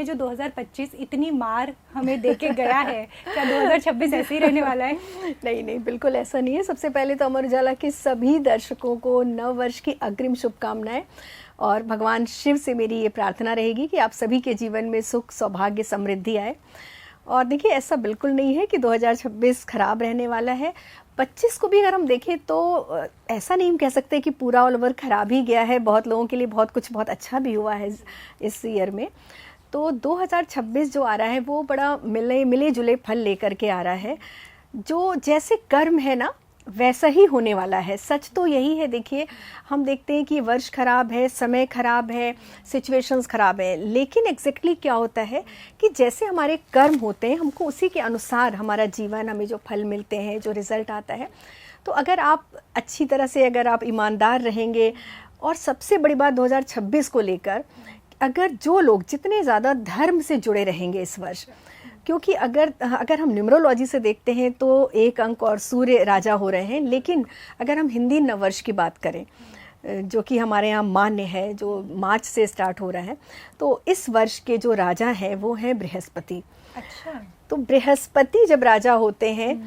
जो 2025 इतनी मार हमें दे के गया है, क्या 2026 ऐसे ही रहने वाला है? नहीं नहीं, बिल्कुल ऐसा नहीं है। सबसे पहले तो अमर उजाला के सभी दर्शकों को नव वर्ष की अग्रिम शुभकामनाएं, और भगवान शिव से मेरी ये प्रार्थना रहेगी कि आप सभी के जीवन में सुख, सौभाग्य, समृद्धि आए। और देखिए, ऐसा बिल्कुल नहीं है कि 2026 खराब रहने वाला है। 25 को भी अगर हम देखें तो ऐसा नहीं हम कह सकते कि पूरा ऑल ओवर खराब ही गया है। बहुत लोगों के लिए बहुत अच्छा भी हुआ है इस ईयर में। तो 2026 जो आ रहा है वो बड़ा मिले जुले फल लेकर के आ रहा है। जो जैसे कर्म है ना, वैसा ही होने वाला है। सच तो यही है। देखिए, हम देखते हैं कि वर्ष खराब है, समय खराब है, सिचुएशंस खराब है, लेकिन एग्जैक्टली क्या होता है कि जैसे हमारे कर्म होते हैं, हमको उसी के अनुसार हमारा जीवन, हमें जो फल मिलते हैं, जो रिज़ल्ट आता है। तो अगर आप अच्छी तरह से, अगर आप ईमानदार रहेंगे, और सबसे बड़ी बात 2026 को लेकर, अगर जो लोग जितने ज़्यादा धर्म से जुड़े रहेंगे इस वर्ष, क्योंकि अगर हम न्यूमरोलॉजी से देखते हैं तो 1 अंक और सूर्य राजा हो रहे हैं, लेकिन अगर हम हिंदी नववर्ष की बात करें, जो कि हमारे यहाँ मान्य है, जो मार्च से स्टार्ट हो रहा है, तो इस वर्ष के जो राजा हैं वो हैं बृहस्पति। अच्छा। तो बृहस्पति जब राजा होते हैं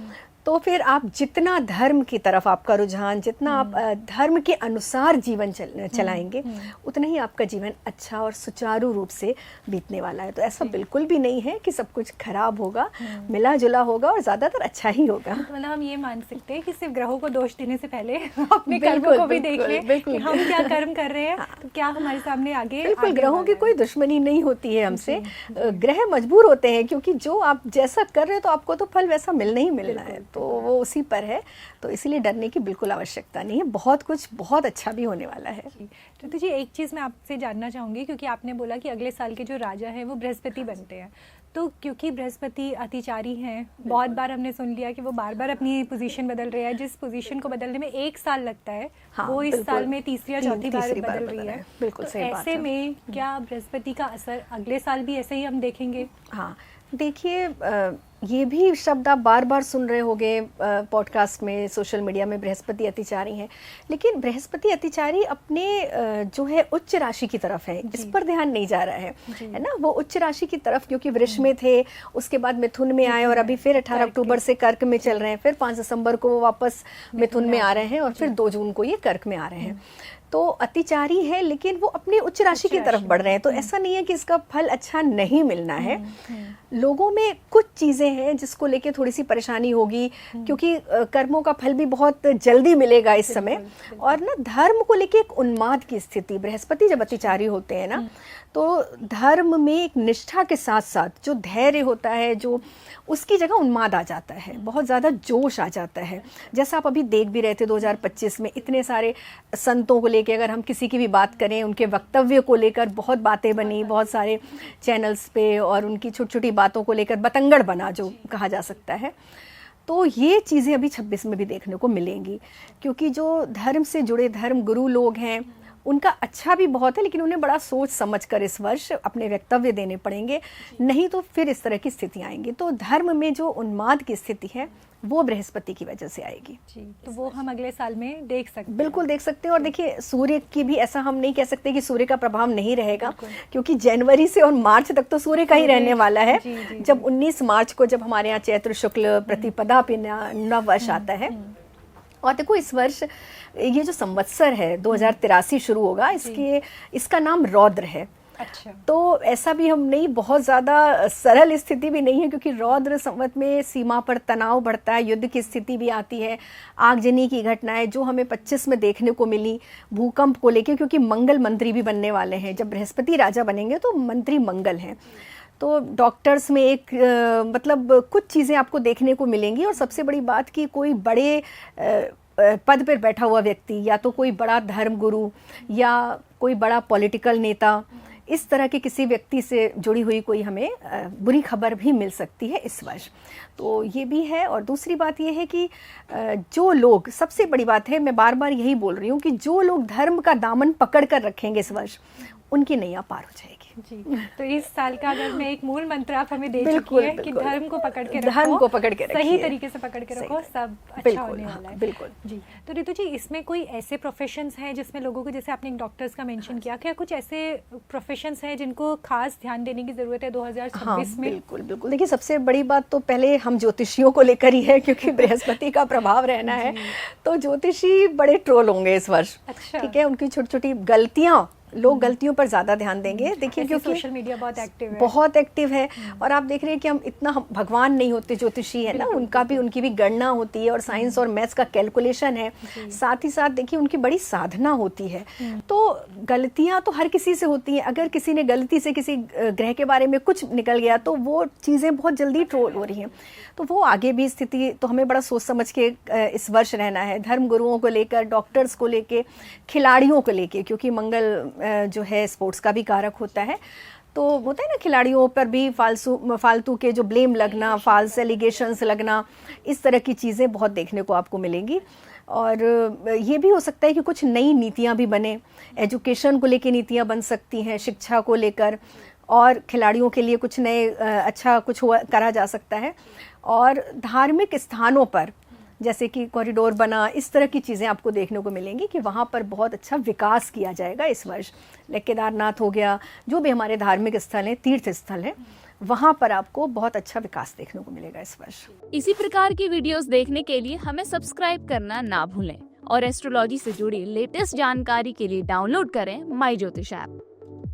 तो फिर आप जितना धर्म की तरफ आपका रुझान, जितना आप धर्म के अनुसार जीवन चलाएंगे, उतना ही आपका जीवन अच्छा और सुचारू रूप से बीतने वाला है। तो ऐसा बिल्कुल भी नहीं है कि सब कुछ खराब होगा, मिला जुला होगा और ज़्यादातर अच्छा ही होगा। तो मतलब हम ये मान सकते हैं कि सिर्फ ग्रहों को दोष देने से पहले अपने कर्मों को भी देख लें कि हम क्या कर्म कर रहे हैं, तो क्या हमारे सामने आगे। बिल्कुल, ग्रहों की कोई दुश्मनी नहीं होती है हमसे। ग्रह मजबूर होते हैं, क्योंकि जो आप जैसा कर रहे हो तो आपको तो फल वैसा मिलना ही मिलना है, तो वो उसी पर है। तो इसीलिए डरने की बिल्कुल आवश्यकता नहीं है। बहुत कुछ बहुत अच्छा भी होने वाला है। तो जी, एक चीज़ मैं आपसे जानना चाहूँगी, क्योंकि आपने बोला कि अगले साल के जो राजा हैं वो बृहस्पति बनते हैं, तो क्योंकि बृहस्पति अतिचारी हैं, बहुत बार हमने सुन लिया कि वो बार बार अपनी पोजीशन बदल रहे हैं, जिस पोजीशन को बदलने में 1 साल लगता है, हाँ, वो इस साल में तीसरी या चौथी बार बदल रही है। बिल्कुल तो सही बात है। ऐसे में क्या बृहस्पति का असर अगले साल भी ऐसे ही हम देखेंगे? हाँ, देखिए, ये भी शब्द आप बार बार सुन रहे होंगे पॉडकास्ट में, सोशल मीडिया में, बृहस्पति अतिचारी हैं। लेकिन बृहस्पति अतिचारी अपने जो है उच्च राशि की तरफ है, इस पर ध्यान नहीं जा रहा है ना। वो उच्च राशि की तरफ, क्योंकि वृष में थे, उसके बाद मिथुन में आए, और अभी फिर 18 अक्टूबर से कर्क में चल रहे हैं, फिर 5 दिसंबर को वो वापस मिथुन में आ रहे हैं, और फिर 2 जून को ये कर्क में आ रहे हैं। तो अतिचारी है, लेकिन वो अपनी उच्च राशि की तरफ बढ़ रहे हैं। तो ऐसा नहीं है कि इसका फल अच्छा नहीं मिलना है। लोगों में कुछ चीज़ें हैं जिसको लेके थोड़ी सी परेशानी होगी, क्योंकि कर्मों का फल भी बहुत जल्दी मिलेगा इस समय। और ना, धर्म को लेके एक उन्माद की स्थिति, बृहस्पति जब अतिचारी होते हैं ना, तो धर्म में एक निष्ठा के साथ साथ जो धैर्य होता है, जो उसकी जगह उन्माद आ जाता है, बहुत ज़्यादा जोश आ जाता है। जैसा आप अभी देख भी रहे थे 2025 में, इतने सारे संतों को लेकर, अगर हम किसी की भी बात करें, उनके वक्तव्य को लेकर बहुत बातें बनी, बहुत सारे चैनल्स पे, और उनकी छोटी छोटी बातों को लेकर बतंगड़ बना, जो कहा जा सकता है। तो ये चीज़ें अभी 26 में भी देखने को मिलेंगी, क्योंकि जो धर्म से जुड़े धर्म गुरु लोग हैं, उनका अच्छा भी बहुत है, लेकिन उन्हें बड़ा सोच समझ कर इस वर्ष अपने वक्तव्य देने पड़ेंगे, नहीं तो फिर इस तरह की स्थिति आएंगी। तो धर्म में जो उन्माद की स्थिति है वो बृहस्पति की वजह से आएगी जी। तो वो हम अगले साल में देख सकते हैं। बिल्कुल देख सकते हैं। और देखिए, सूर्य की भी ऐसा हम नहीं कह सकते कि सूर्य का प्रभाव नहीं रहेगा, क्योंकि जनवरी से और मार्च तक तो सूर्य का ही रहने वाला है। जब 19 मार्च को, जब हमारे यहाँ चैत्र शुक्ल प्रतिपदा पे नव वर्ष आता है, और देखो इस वर्ष ये जो संवत्सर है 2083 शुरू होगा, इसका नाम रौद्र है। अच्छा। तो ऐसा भी हम नहीं, बहुत ज़्यादा सरल स्थिति भी नहीं है, क्योंकि रौद्र संवत में सीमा पर तनाव बढ़ता है, युद्ध की स्थिति भी आती है, आगजनी की घटनाएं जो हमें 25 में देखने को मिली, भूकंप को लेके, क्योंकि मंगल मंत्री भी बनने वाले हैं। जब बृहस्पति राजा बनेंगे तो मंत्री मंगल हैं। तो डॉक्टर्स में एक मतलब कुछ चीज़ें आपको देखने को मिलेंगी। और सबसे बड़ी बात कि कोई बड़े पद पर बैठा हुआ व्यक्ति, या तो कोई बड़ा धर्म गुरु, या कोई बड़ा पॉलिटिकल नेता, इस तरह के किसी व्यक्ति से जुड़ी हुई कोई हमें बुरी खबर भी मिल सकती है इस वर्ष। तो ये भी है। और दूसरी बात ये है कि जो लोग, सबसे बड़ी बात है, मैं बार बार यही बोल रही हूँ कि जो लोग धर्म का दामन पकड़ कर रखेंगे इस वर्ष, उनकी नैया पार हो जाएगी। जी, तो इस साल का अगर मैं एक मूल मंत्र आप हमें दे चुकी बिल्कुल, है कि बिल्कुल। धर्म को पकड़ के रखो, धर्म को पकड़ के सही रखिए। तरीके से पकड़ के सही रखो, है। सब अच्छा बिल्कुल, होने हाँ, वाला है। बिल्कुल। जी, तो रितु जी, इसमें कोई ऐसे प्रोफेशंस हैं जिसमें लोगों को, जैसे आपने डॉक्टर्स का मेंशन किया, क्या कुछ ऐसे प्रोफेशंस हैं जिनको खास ध्यान देने की ज़रूरत है 2026 हाँ, में? बिल्कुल, बिल्कुल। देखिए, सबसे बड़ी बात तो पहले हम ज्योतिषियों को लेकर ही है, क्योंकि बृहस्पति का प्रभाव रहना है, तो ज्योतिषी बड़े ट्रोल होंगे इस वर्ष। अच्छा। ठीक है, उनकी छोटी-छोटी गलतियाँ, लोग गलतियों पर ज़्यादा ध्यान देंगे। देखिए, ऐसे क्योंकि सोशल मीडिया बहुत एक्टिव है। बहुत एक्टिव है, और आप देख रहे हैं कि हम भगवान नहीं होते, ज्योतिषी है ना, उनकी भी गणना होती है, और साइंस और मैथ्स का कैलकुलेशन है। साथ ही साथ देखिए, उनकी बड़ी साधना होती है। तो गलतियां तो हर किसी से होती हैं। अगर किसी ने गलती से किसी ग्रह के बारे में कुछ निकल गया, तो वो चीज़ें बहुत जल्दी ट्रोल हो रही हैं। तो वो आगे भी स्थिति, तो हमें बड़ा सोच समझ के इस वर्ष रहना है, धर्म गुरुओं को लेकर, डॉक्टर्स को लेके, खिलाड़ियों को लेके, क्योंकि मंगल जो है स्पोर्ट्स का भी कारक होता है। तो होता है ना, खिलाड़ियों पर भी फालतू के जो ब्लेम लगना, फाल्स एलिगेशंस लगना, इस तरह की चीज़ें बहुत देखने को आपको मिलेंगी। और ये भी हो सकता है कि कुछ नई नीतियाँ भी बने, एजुकेशन को लेके नीतियाँ बन सकती हैं, शिक्षा को लेकर, और खिलाड़ियों के लिए कुछ नए अच्छा कुछ करा जा सकता है। और धार्मिक स्थानों पर जैसे कि कॉरिडोर बना, इस तरह की चीज़ें आपको देखने को मिलेंगी कि वहाँ पर बहुत अच्छा विकास किया जाएगा इस वर्ष। केदारनाथ हो गया, जो भी हमारे धार्मिक स्थल हैं, तीर्थ स्थल हैं, वहाँ पर आपको बहुत अच्छा विकास देखने को मिलेगा इस वर्ष। इसी प्रकार की वीडियोस देखने के लिए हमें सब्सक्राइब करना ना भूलें, और एस्ट्रोलॉजी से जुड़ी लेटेस्ट जानकारी के लिए डाउनलोड करें माई ज्योतिष ऐप।